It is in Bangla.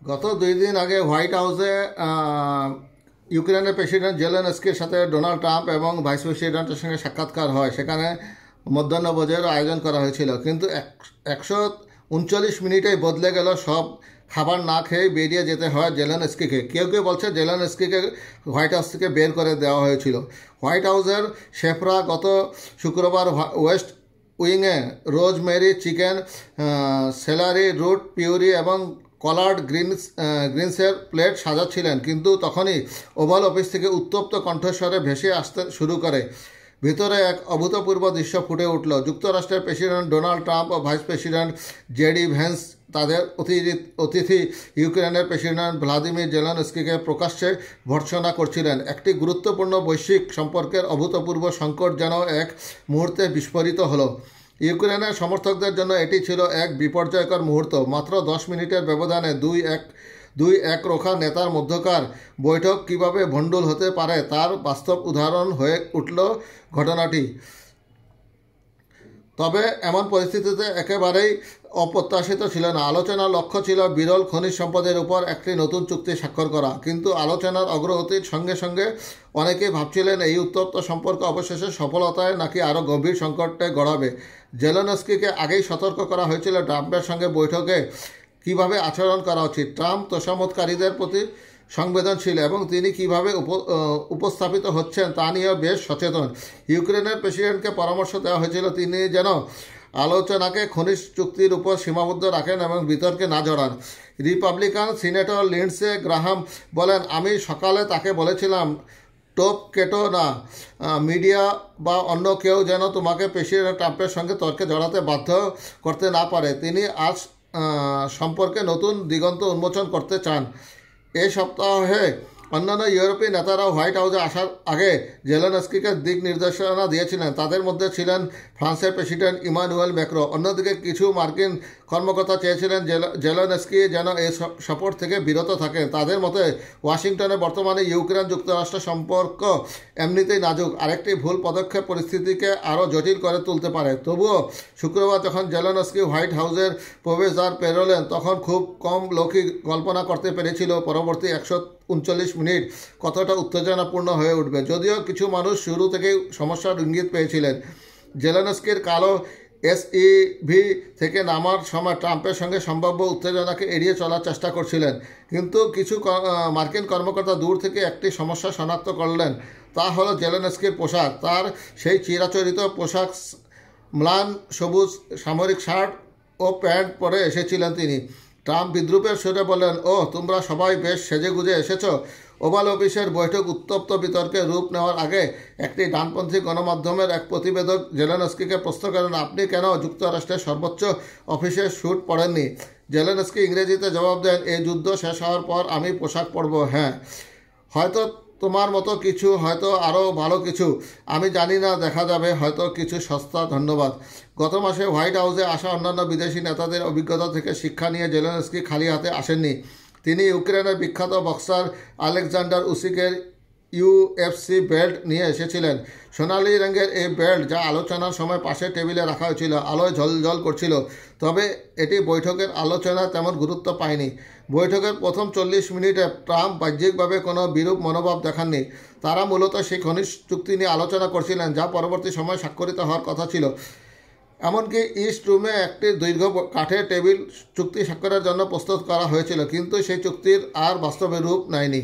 গত 2 দিন আগে হোয়াইট হাউসে ইউক্রেনের প্রেসিডেন্ট জেলেনস্কির সাথে ডোনাল্ড ট্রাম্প এবং ভাইস প্রেসিডেন্টের সঙ্গে সাক্ষাৎকার হয়। সেখানে মধ্যাহ্নভোজের আয়োজন করা হয়েছিল, কিন্তু 139 মিনিটেই বদলে গেল সব। খাবার না খেয়ে বেরিয়ে যেতে হয় জেলেনস্কিকে। কেউ কেউ বলছে জেলেনস্কিকে হোয়াইট হাউস থেকে বের করে দেওয়া হয়েছিল। হোয়াইট হাউসের শেফরা গত শুক্রবার ওয়েস্ট উইংয়ে rosemary chicken, celery root puree এবং কলার্ড গ্রিনসের প্লেট সাজাচ্ছিলেন, কিন্তু তখনই ওভাল অফিস থেকে উত্তপ্ত কণ্ঠস্বরে ভেসে আসতে শুরু করে। ভিতরে এক অভূতপূর্ব দৃশ্য ফুটে উঠল। যুক্তরাষ্ট্রের প্রেসিডেন্ট ডোনাল্ড ট্রাম্প ও ভাইস প্রেসিডেন্ট জেডি ভ্যান্স তাদের অতিথি ইউক্রেনের প্রেসিডেন্ট ভ্লাদিমির জেলেনস্কিকে প্রকাশ্যে ভর্ৎসনা করছিলেন। একটি গুরুত্বপূর্ণ বৈশ্বিক সম্পর্কের অভূতপূর্ব সংকট যেন এক মুহূর্তে বিস্ফোরিত হলো। ইউক্রেনের সমর্থকদের জন্য এটি ছিল এক বিপর্যয়কর মুহূর্ত। মাত্র 10 মিনিটের ব্যবধানে দুই একরোখা নেতার মধ্যকার বৈঠক কিভাবে ভণ্ডুল হতে পারে তার বাস্তব উদাহরণ হয়ে উঠল ঘটনাটি। তবে এমন পরিস্থিতিতে একেবারেই অপ্রত্যাশিত ছিল না। আলোচনার লক্ষ্য ছিল বিরল খনিজ সম্পদের উপর একটি নতুন চুক্তি স্বাক্ষর করা, কিন্তু আলোচনার অগ্রগতির সঙ্গে সঙ্গে অনেকেই ভাবছিলেন এই উত্তপ্ত সম্পর্ক অবশেষে সফলতায় নাকি আরও গভীর সংকটে গড়াবে। জেলেনস্কিকে আগেই সতর্ক করা হয়েছিল ট্রাম্পের সঙ্গে বৈঠকে কিভাবে আচরণ করা উচিত। ট্রাম্প তোষামতকারীদের প্রতি সংবেদনশীল এবং তিনি কিভাবে উপস্থাপিত হচ্ছেন তা নিয়েও বেশ সচেতন। ইউক্রেনের প্রেসিডেন্টকে পরামর্শ দেওয়া হয়েছিল তিনি যেন আলোচনাকে খনিজ চুক্তির উপর সীমাবদ্ধ রাখেন এবং বিতর্কে না জড়ান। রিপাবলিকান সিনেটর লিন্ডসে গ্রাহাম বলেন, আমি সকালে তাকে বলেছিলাম টোপ কেটো না, মিডিয়া বা অন্য কেউ যেন তোমাকে প্রেসিডেন্ট ট্রাম্পের সঙ্গে তর্কে জড়াতে বাধ্য করতে না পারে। তিনি আজ সম্পর্কে নতুন দিগন্ত উন্মোচন করতে চান। এই সপ্তাহে অন্যান্য ইউরোপীয় নেতারাও হোয়াইট হাউসে আসার আগে জেলেনস্কিকে দিক নির্দেশনা দিয়েছিলেন। তাদের মধ্যে ছিলেন ফ্রান্সের প্রেসিডেন্ট ইমানুয়েল ম্যাক্রো। অন্যদিকে কিছু মার্কিন কর্মকর্তা চেয়েছিলেন জেলেনস্কি যেন এই সফর থেকে বিরত থাকেন। তাদের মতে ওয়াশিংটনে বর্তমানে ইউক্রেন যুক্তরাষ্ট্র সম্পর্ক এমনিতেই নাজুক, আরেকটি ভুল পদক্ষেপ পরিস্থিতিকে আরও জটিল করে তুলতে পারে। তবুও শুক্রবার যখন জেলেনস্কি হোয়াইট হাউসের প্রবেশদ্বার পেরোলেন তখন খুব কম লোকই কল্পনা করতে পেরেছিল পরবর্তী 139 মিনিট কতটা উত্তেজনাপূর্ণ হয়ে উঠবে। যদিও কিছু মানুষ শুরু থেকেই সমস্যার ইঙ্গিত পেয়েছিলেন। জেলেনস্কির কালো এসইভি থেকে নামার সময় ট্রাম্পের সঙ্গে সম্ভাব্য উত্তেজনাকে এড়িয়ে চলার চেষ্টা করছিলেন, কিন্তু কিছু মার্কিন কর্মকর্তা দূর থেকে একটি সমস্যা শনাক্ত করলেন। তা হলো জেলেনস্কির পোশাক। তার সেই চিরাচরিত পোশাক, ম্লান সবুজ সামরিক শার্ট ও প্যান্ট পরে এসেছিলেন তিনি। ট্রাম্প বিদ্রুপের সুরে বললেন, ও তোমরা সবাই বেশ সেজেগুজে এসেছো। ওভাল অফিসের বৈঠক উত্তপ্ত বিতর্কে রূপ নেওয়ার আগে একটি ডানপন্থী গণমাধ্যমের এক প্রতিবেদক জেলেনস্কিকে প্রশ্ন করেন, আপনি কেন যুক্তরাষ্ট্রের সর্বোচ্চ অফিসের স্যুট পরেননি? জেলেনস্কি ইংরেজিতে জবাব দেন, এই যুদ্ধ শেষ হওয়ার পর আমি পোশাক পরব। হ্যাঁ, হয়তো তোমার মতো কিছু, হয়তো আরও ভালো কিছু, আমি জানি না, দেখা যাবে, হয়তো কিছু সস্তা। ধন্যবাদ। গত মাসে হোয়াইট হাউসে আসা অন্যান্য বিদেশি নেতাদের অভিজ্ঞতা থেকে শিক্ষা নিয়ে জেলেনস্কি খালি হাতে আসেননি। তিনি ইউক্রেনের বিখ্যাত বক্সার আলেকজান্ডার উসিকের ইউএফসি বেল্ট নিয়ে এসেছিলেন। সোনালি রঙের এই বেল্ট, যা আলোচনার সময় পাশের টেবিলে রাখা হয়েছিল, আলোয় ঝলঝল করছিল। তবে এটি বৈঠকের আলোচনায় তেমন গুরুত্ব পায়নি। বৈঠকের প্রথম 40 মিনিটে ট্রাম্প বাহ্যিকভাবে কোনো বিরূপ মনোভাব দেখাননি। তারা মূলত সেই খনিজ চুক্তি নিয়ে আলোচনা করছিলেন, যা পরবর্তী সময় স্বাক্ষরিত হওয়ার কথা ছিল। এমনকি ইস্ট রুমে একটি দীর্ঘ কাঠের টেবিল চুক্তি স্বাক্ষরের জন্য প্রস্তুত করা হয়েছিল, কিন্তু সেই চুক্তির আর বাস্তবে রূপ নেয়নি।